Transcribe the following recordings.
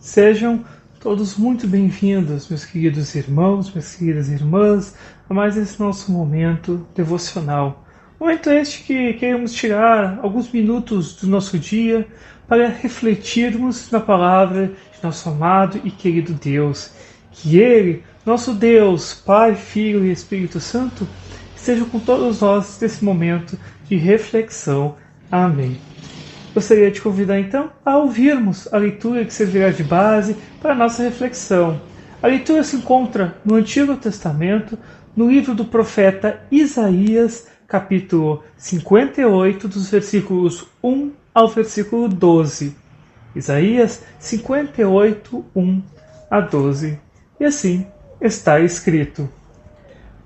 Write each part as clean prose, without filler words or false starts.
Sejam todos muito bem-vindos, meus queridos irmãos, minhas queridas irmãs, a mais esse nosso momento devocional. Momento este que queremos tirar alguns minutos do nosso dia para refletirmos na palavra de nosso amado e querido Deus. Que Ele, nosso Deus, Pai, Filho e Espírito Santo, esteja com todos nós nesse momento de reflexão. Amém. Gostaria de convidar então a ouvirmos a leitura que servirá de base para a nossa reflexão. A leitura se encontra no Antigo Testamento, no livro do profeta Isaías, capítulo 58, dos versículos 1 ao versículo 12. Isaías 58, 1 a 12. E assim está escrito: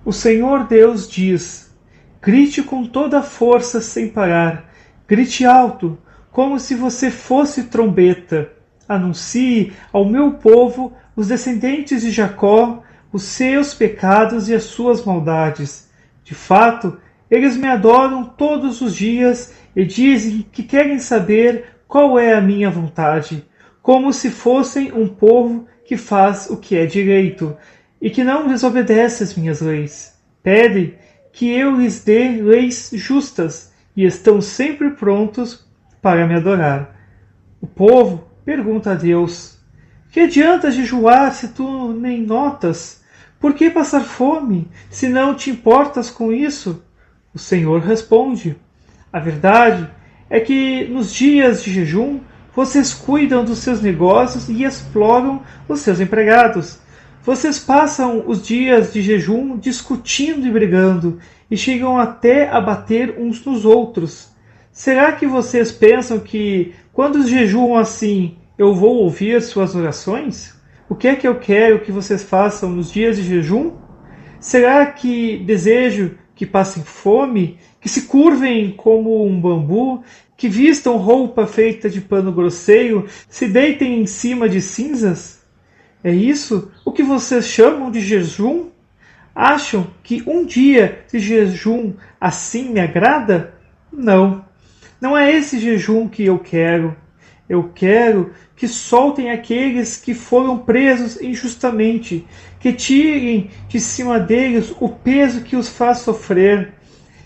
O Senhor Deus diz: grite com toda a força sem parar, grite alto, como se você fosse trombeta. Anuncie ao meu povo, os descendentes de Jacó, os seus pecados e as suas maldades. De fato, eles me adoram todos os dias e dizem que querem saber qual é a minha vontade, como se fossem um povo que faz o que é direito e que não desobedece às minhas leis. Pedem que eu lhes dê leis justas e estão sempre prontos para me adorar. O povo pergunta a Deus: que adianta jejuar se tu nem notas? Por que passar fome, se não te importas com isso? O Senhor responde: a verdade é que nos dias de jejum vocês cuidam dos seus negócios e exploram os seus empregados. Vocês passam os dias de jejum discutindo e brigando e chegam até a bater uns nos outros. Será que vocês pensam que, quando jejuam assim, eu vou ouvir suas orações? O que é que eu quero que vocês façam nos dias de jejum? Será que desejo que passem fome, que se curvem como um bambu, que vistam roupa feita de pano grosseiro, se deitem em cima de cinzas? É isso o que vocês chamam de jejum? Acham que um dia de jejum assim me agrada? Não. Não é esse jejum que eu quero. Eu quero que soltem aqueles que foram presos injustamente, que tirem de cima deles o peso que os faz sofrer,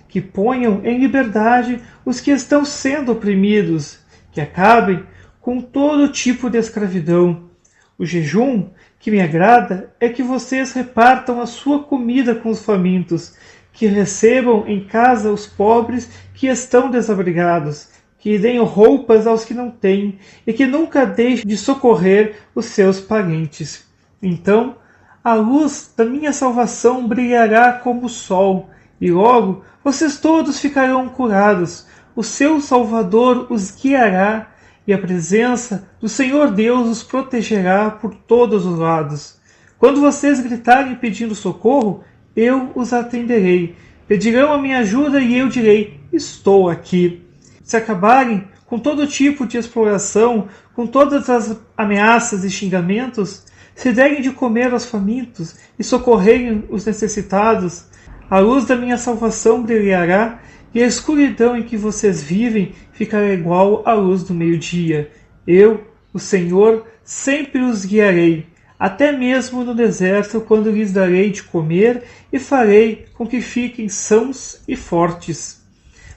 que ponham em liberdade os que estão sendo oprimidos, que acabem com todo tipo de escravidão. O jejum que me agrada é que vocês repartam a sua comida com os famintos, que recebam em casa os pobres que estão desabrigados, que deem roupas aos que não têm e que nunca deixem de socorrer os seus parentes. Então, a luz da minha salvação brilhará como o sol, e logo vocês todos ficarão curados. O seu Salvador os guiará, e a presença do Senhor Deus os protegerá por todos os lados. Quando vocês gritarem pedindo socorro, eu os atenderei. Pedirão a minha ajuda e eu direi: estou aqui. Se acabarem com todo tipo de exploração, com todas as ameaças e xingamentos, se derem de comer aos famintos e socorrerem os necessitados, a luz da minha salvação brilhará e a escuridão em que vocês vivem ficará igual à luz do meio-dia. Eu, o Senhor, sempre os guiarei, até mesmo no deserto, quando lhes darei de comer e farei com que fiquem sãos e fortes.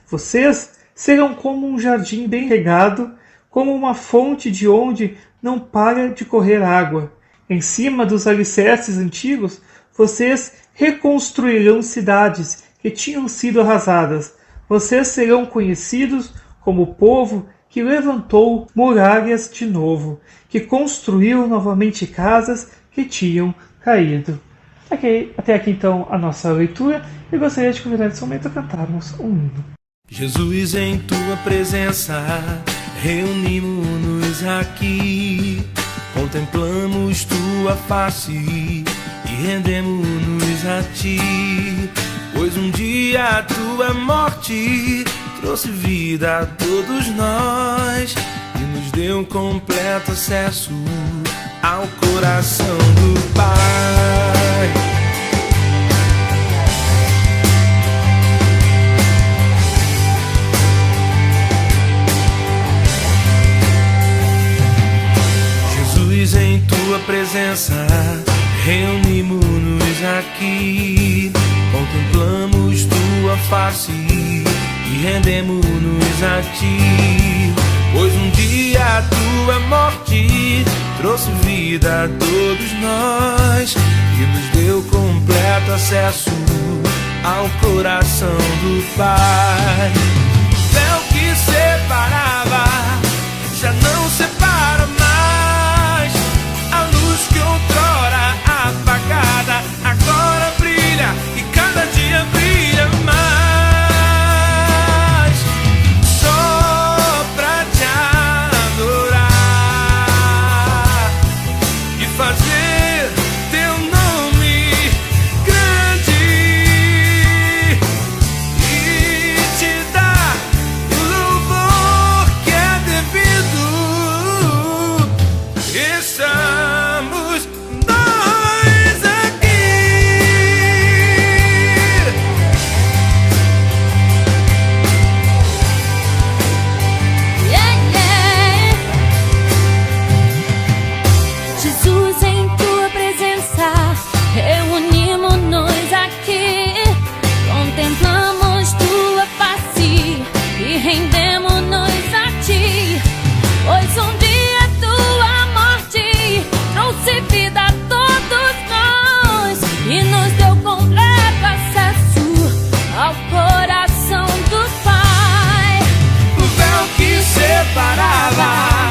Vocês serão como um jardim bem regado, como uma fonte de onde não para de correr água. Em cima dos alicerces antigos, vocês reconstruirão cidades que tinham sido arrasadas. Vocês serão conhecidos como o povo que levantou muralhas de novo, que construiu novamente casas que tinham caído. Até aqui então a nossa leitura, e gostaria de convidar nesse momento a cantarmos um hino. Jesus, em tua presença, reunimos-nos aqui, contemplamos tua face e rendemos-nos a ti, pois um dia a tua morte trouxe vida a todos nós e nos deu completo acesso ao coração do Pai. Jesus, em tua presença reunimos-nos aqui, contemplamos tua face e rendemos-nos a ti, pois um dia a tua morte trouxe vida a todos nós e nos deu completo acesso ao coração do Pai. O véu que separava já não separa mais. A luz que outrora apagada agora brilha e cada dia brilha mais. Só pra te adorar e fazer teu nome grande e te dar o louvor que é devido. Estamos nós aqui. Yeah, yeah. Jesus, em tua presença reunimos-nos aqui, contemplamos tua face e rendemos-nos a ti, pois um dia tua morte trouxe vida a todos nós e nos deu completo acesso ao coração do Pai. O véu que separava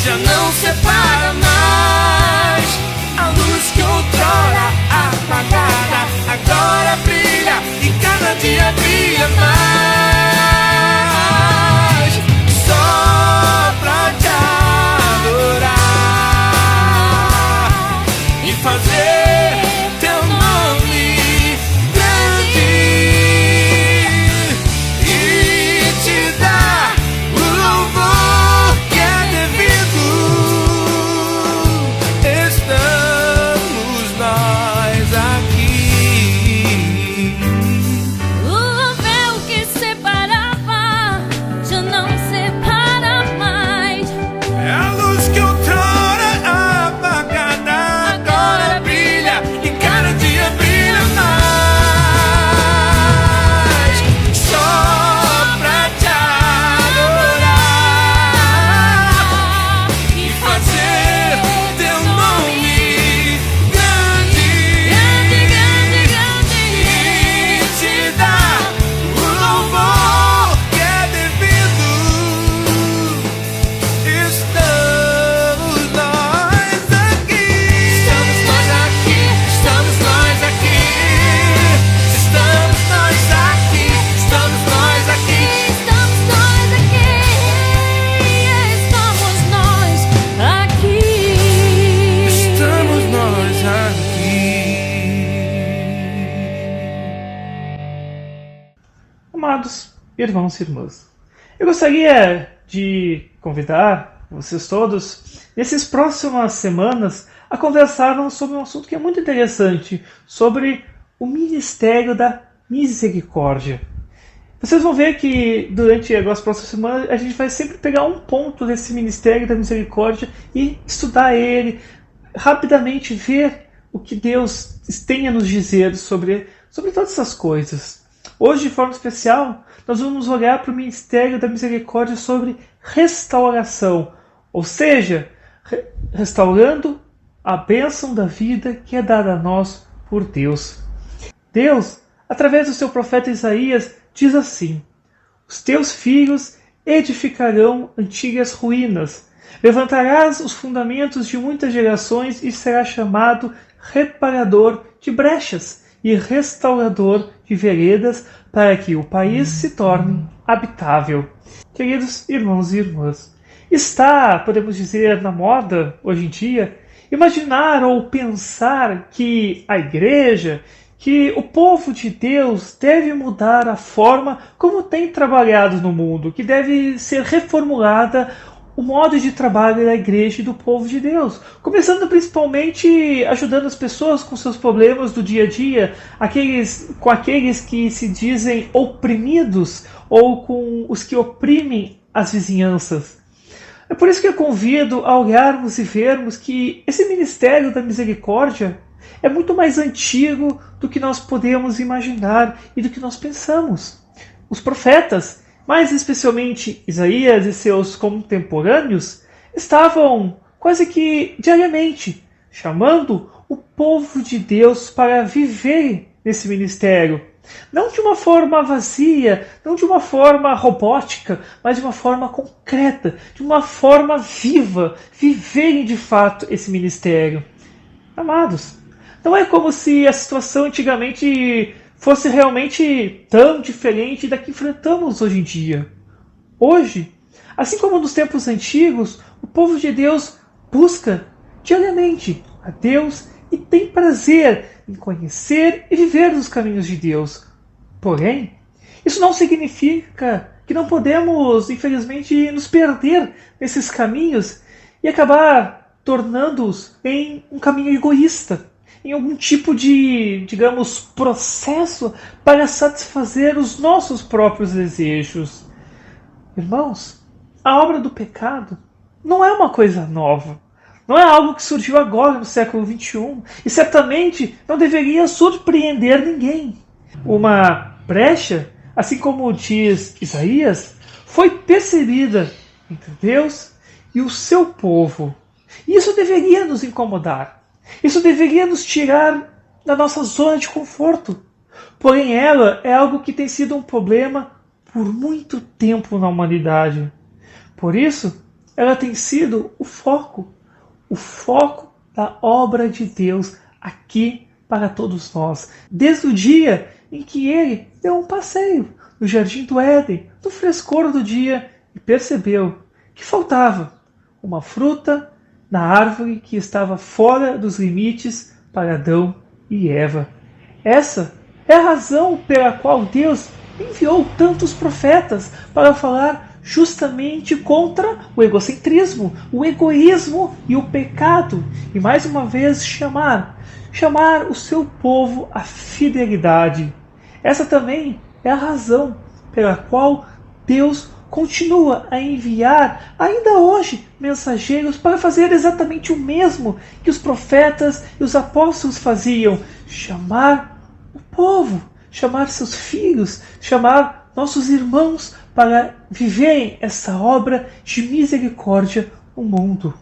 já não separa mais. A luz que outrora apagada agora brilha e cada dia brilha mais. Só pra te adorar e fazer teu nome grande e te dar o louvor que é devido. Estamos nós aqui. O véu que separava já não separa mais. É a luz que outrora apagada agora brilha e cada dia brilha mais. Só pra te adorar e fazer teu nome grande, Grande, grande, e te dar o louvor que é devido. Estamos nós aqui. Estamos nós aqui. Estamos nós aqui. Estamos nós aqui. Estamos nós aqui. Estamos nós aqui. Estamos nós aqui. Estamos nós aqui. Amados irmãos e irmãs, eu gostaria de convidar vocês todos, nessas próximas semanas, a conversarmos sobre um assunto que é muito interessante, sobre o ministério da misericórdia. Vocês vão ver que durante as próximas semanas a gente vai sempre pegar um ponto desse ministério da misericórdia e estudar ele, rapidamente ver o que Deus tem a nos dizer sobre todas essas coisas. Hoje, de forma especial, nós vamos olhar para o ministério da misericórdia sobre restauração, ou seja, restaurando a bênção da vida que é dada a nós por Deus. Deus, através do seu profeta Isaías, diz assim: os teus filhos edificarão antigas ruínas, levantarás os fundamentos de muitas gerações e serás chamado reparador de brechas e restaurador de veredas, para que o país se torne habitável. Queridos irmãos e irmãs, está, podemos dizer, na moda hoje em dia, imaginar ou pensar que a igreja, que o povo de Deus deve mudar a forma como tem trabalhado no mundo, que deve ser reformulada o modo de trabalho da igreja e do povo de Deus, começando principalmente ajudando as pessoas com seus problemas do dia a dia, com aqueles que se dizem oprimidos ou com os que oprimem as vizinhanças. É por isso que eu convido a olharmos e vermos que esse ministério da misericórdia é muito mais antigo do que nós podemos imaginar e do que nós pensamos. Os profetas, mais especialmente Isaías e seus contemporâneos, estavam quase que diariamente chamando o povo de Deus para viver nesse ministério. Não de uma forma vazia, não de uma forma robótica, mas de uma forma concreta, de uma forma viva, viverem de fato esse ministério. Amados, não é como se a situação antigamente fosse realmente tão diferente da que enfrentamos hoje em dia. Hoje, assim como nos tempos antigos, o povo de Deus busca diariamente a Deus e tem prazer em conhecer e viver nos caminhos de Deus. Porém, isso não significa que não podemos, infelizmente, nos perder nesses caminhos e acabar tornando-os em um caminho egoísta, em algum tipo de, digamos, processo para satisfazer os nossos próprios desejos. Irmãos, a obra do pecado não é uma coisa nova. Não é algo que surgiu agora no século XXI e certamente não deveria surpreender ninguém. Uma brecha, assim como diz Isaías, foi percebida entre Deus e o seu povo. E isso deveria nos incomodar. Isso deveria nos tirar da nossa zona de conforto. Porém, ela é algo que tem sido um problema por muito tempo na humanidade. Por isso, ela tem sido o foco da obra de Deus aqui para todos nós. Desde o dia em que ele deu um passeio no Jardim do Éden, no frescor do dia, e percebeu que faltava uma fruta na árvore que estava fora dos limites para Adão e Eva. Essa é a razão pela qual Deus enviou tantos profetas para falar justamente contra o egocentrismo, o egoísmo e o pecado, e mais uma vez chamar o seu povo à fidelidade. Essa também é a razão pela qual Deus continua a enviar ainda hoje mensageiros para fazer exatamente o mesmo que os profetas e os apóstolos faziam: chamar o povo, chamar seus filhos, chamar nossos irmãos para viverem essa obra de misericórdia no mundo.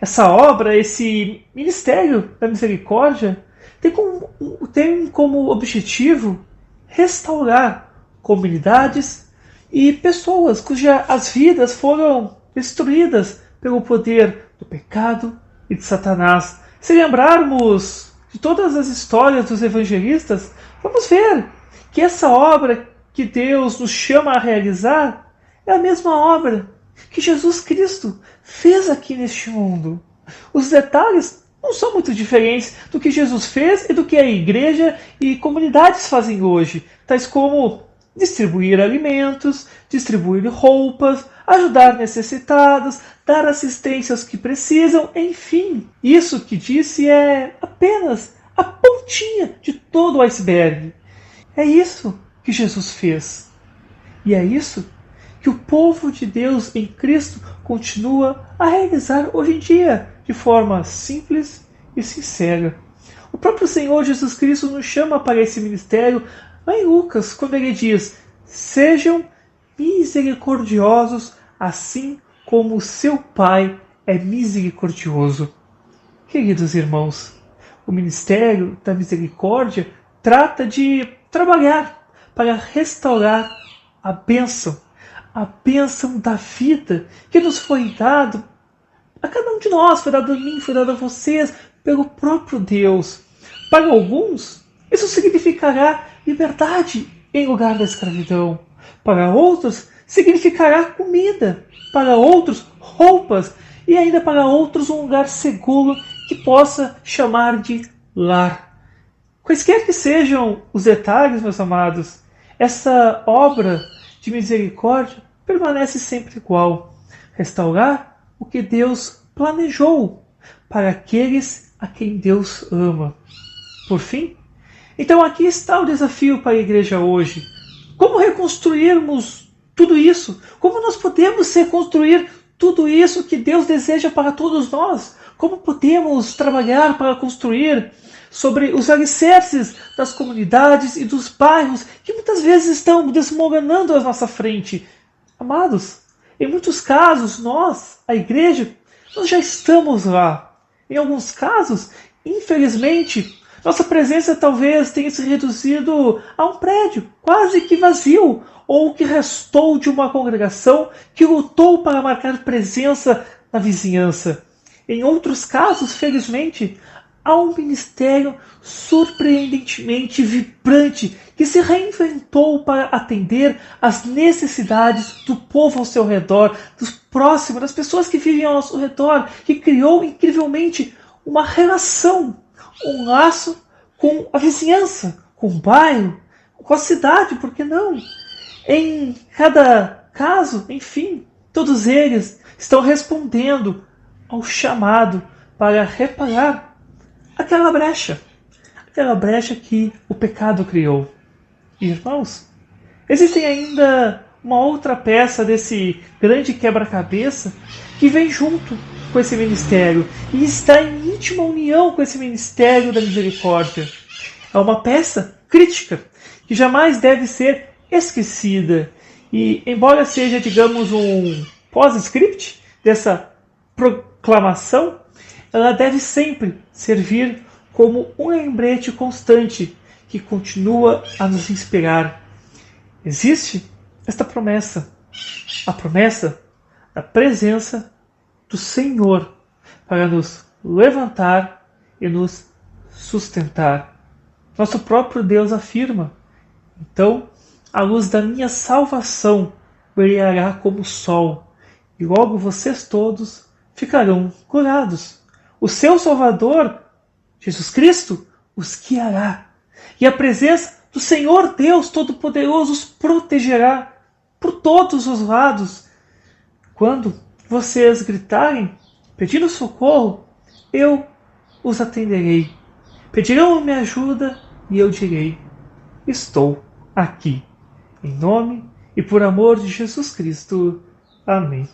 Essa obra, esse ministério da misericórdia, tem como objetivo restaurar comunidades e pessoas cujas vidas foram destruídas pelo poder do pecado e de Satanás. Se lembrarmos de todas as histórias dos evangelistas, vamos ver que essa obra que Deus nos chama a realizar é a mesma obra que Jesus Cristo fez aqui neste mundo. Os detalhes não são muito diferentes do que Jesus fez e do que a igreja e comunidades fazem hoje, tais como distribuir alimentos, distribuir roupas, ajudar necessitados, dar assistência aos que precisam, enfim. Isso que disse é apenas a pontinha de todo o iceberg. É isso que Jesus fez. E é isso que o povo de Deus em Cristo continua a realizar hoje em dia, de forma simples e sincera. O próprio Senhor Jesus Cristo nos chama para esse ministério lá em Lucas, quando ele diz: sejam misericordiosos, assim como o seu Pai é misericordioso. Queridos irmãos, o ministério da misericórdia trata de trabalhar para restaurar a bênção da vida que nos foi dado a cada um de nós, foi dado a mim, foi dado a vocês, pelo próprio Deus. Para alguns, isso significará liberdade em lugar da escravidão. Para outros, significará comida. Para outros, roupas. E ainda para outros, um lugar seguro que possa chamar de lar. Quaisquer que sejam os detalhes, meus amados, essa obra de misericórdia permanece sempre igual: restaurar o que Deus planejou para aqueles a quem Deus ama. Por fim, então aqui está o desafio para a igreja hoje. Como reconstruirmos tudo isso? Como nós podemos reconstruir tudo isso que Deus deseja para todos nós. Como podemos trabalhar para construir sobre os alicerces das comunidades e dos bairros que muitas vezes estão desmoronando à nossa frente? Amados, em muitos casos, nós, a igreja, nós já estamos lá. Em alguns casos, infelizmente, nossa presença talvez tenha se reduzido a um prédio quase que vazio, ou o que restou de uma congregação que lutou para marcar presença na vizinhança. Em outros casos, felizmente, há um ministério surpreendentemente vibrante que se reinventou para atender às necessidades do povo ao seu redor, dos próximos, das pessoas que vivem ao nosso redor, que criou incrivelmente uma relação, um laço com a vizinhança, com o bairro, com a cidade, por que não? Em cada caso, enfim, todos eles estão respondendo ao chamado para reparar aquela brecha que o pecado criou. Irmãos, existe ainda uma outra peça desse grande quebra-cabeça que vem junto com esse ministério e está em íntima união com esse ministério da misericórdia. É uma peça crítica que jamais deve ser esquecida e, embora seja, digamos, um pós-script dessa proclamação, ela deve sempre servir como um lembrete constante que continua a nos inspirar. Existe esta promessa, a promessa da presença do Senhor para nos levantar e nos sustentar. Nosso próprio Deus afirma: então a luz da minha salvação brilhará como o sol, e logo vocês todos ficarão curados. O seu Salvador, Jesus Cristo, os guiará, e a presença do Senhor Deus Todo-Poderoso os protegerá por todos os lados. Quando vocês gritarem, pedindo socorro, eu os atenderei. Pedirão minha ajuda e eu direi: estou aqui. Em nome e por amor de Jesus Cristo. Amém.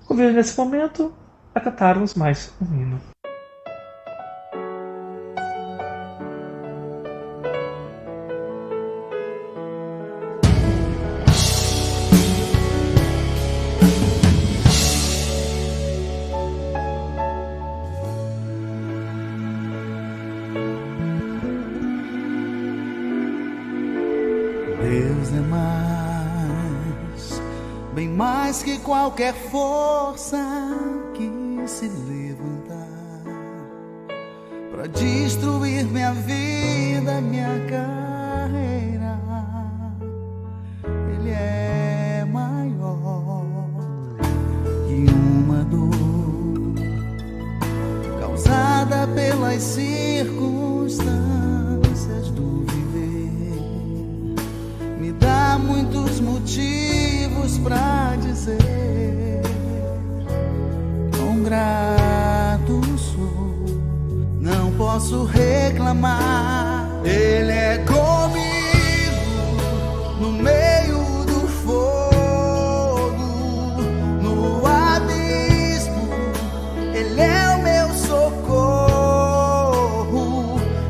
Convido nesse momento a cantarmos mais um hino. Deus é mais, bem mais que qualquer força que se levantar para destruir minha vida, minha carreira. Ele é maior que uma dor causada pelas circunstâncias do viver. Me dá muitos motivos pra dizer quão grato sou. Não posso reclamar. Ele é comigo no meio do fogo, no abismo. Ele é o meu socorro,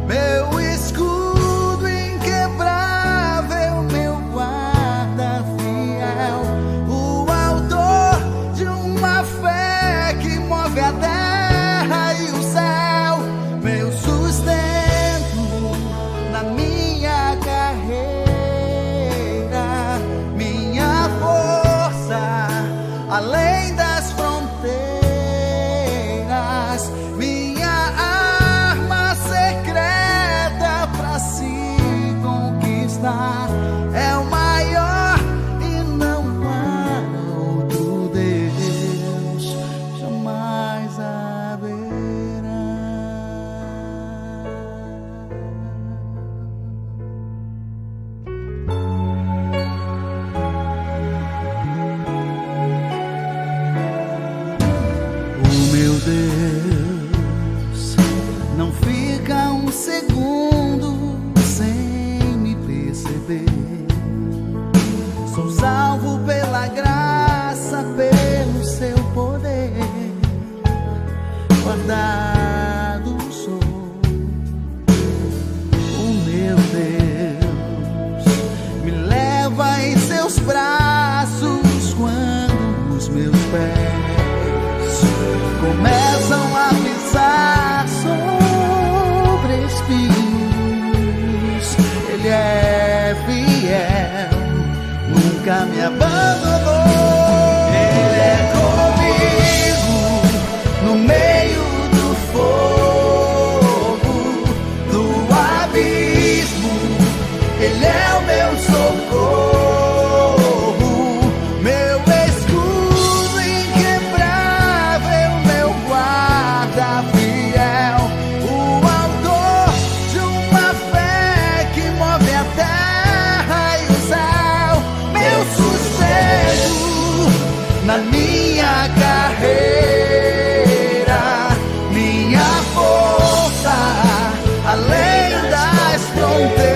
meu escudo inquebrável, meu guarda fiel, o autor de uma fé que move a terra e o céu, meu sustento na minha guardado sou. O meu Deus me leva em seus braços quando os meus pés começam a pisar sobre espinhos. Ele é fiel, nunca me abandonou. Ele é comigo no meio do fogo, do abismo. Ele é o meu socorro, meu escudo inquebrável, meu guarda fiel, o autor de uma fé que move a terra e o céu, meu sossego na minha carreira, minha força além das fronteiras,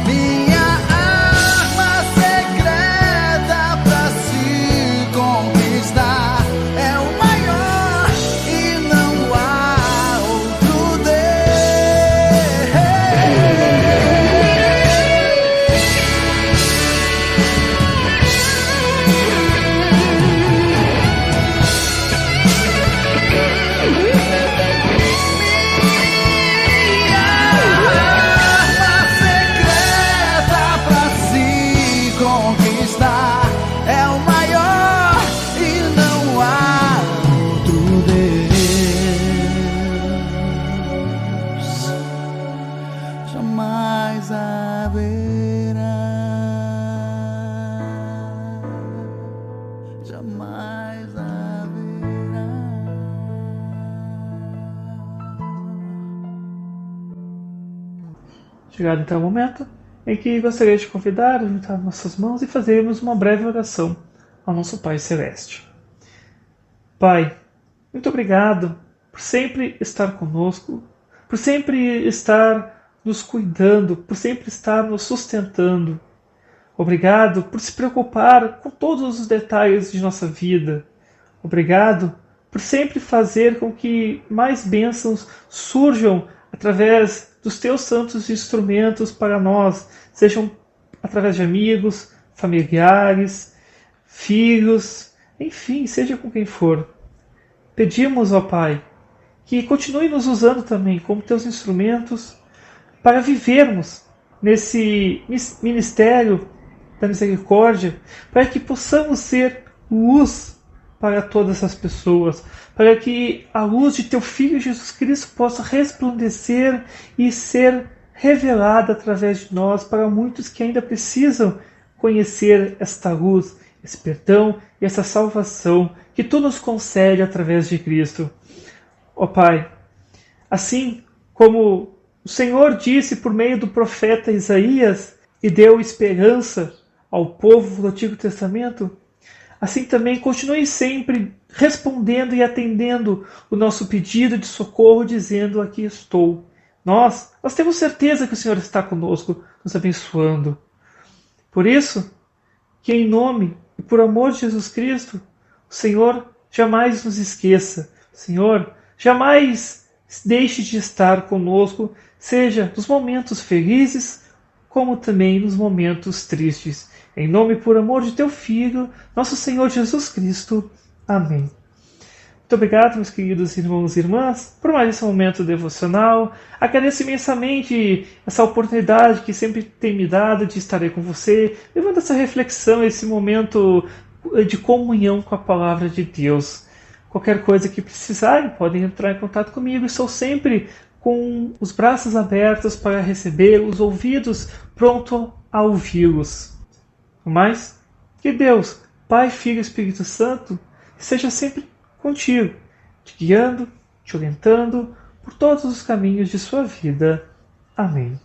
minha arma secreta pra se conquistar. É o maior e não há outro Deus. Arma secreta pra se conquistar. É o maior e não há outro Deus. Jamais haverá. Jamais haverá. Chegado então o momento em que gostaria de convidar a juntar nossas mãos e fazermos uma breve oração ao nosso Pai Celeste. Pai, muito obrigado por sempre estar conosco, por sempre estar nos cuidando, por sempre estar nos sustentando. Obrigado por se preocupar com todos os detalhes de nossa vida. Obrigado por sempre fazer com que mais bênçãos surjam através dos teus santos instrumentos para nós, sejam através de amigos, familiares, filhos, enfim, seja com quem for. Pedimos, ó Pai, que continue nos usando também como teus instrumentos para vivermos nesse ministério da misericórdia, para que possamos ser luz para todas as pessoas, para que a luz de teu Filho Jesus Cristo possa resplandecer e ser revelada através de nós para muitos que ainda precisam conhecer esta luz, esse perdão e essa salvação que tu nos concede através de Cristo. Ó Pai, assim como o Senhor disse por meio do profeta Isaías e deu esperança ao povo do Antigo Testamento, assim também continue sempre respondendo e atendendo o nosso pedido de socorro, dizendo: aqui estou. Nós temos certeza que o Senhor está conosco, nos abençoando. Por isso, que em nome e por amor de Jesus Cristo, o Senhor jamais nos esqueça. O Senhor jamais deixe de estar conosco, seja nos momentos felizes, como também nos momentos tristes. Em nome e por amor de teu Filho, nosso Senhor Jesus Cristo. Amém. Muito obrigado, meus queridos irmãos e irmãs, por mais esse momento devocional. Agradeço imensamente essa oportunidade que sempre tem me dado de estar aí com você, levando essa reflexão, esse momento de comunhão com a Palavra de Deus. Qualquer coisa que precisarem, podem entrar em contato comigo. Estou sempre com os braços abertos para receber, os ouvidos prontos a ouvi-los. Mas que Deus, Pai, Filho e Espírito Santo, seja sempre contigo, te guiando, te orientando por todos os caminhos de sua vida. Amém.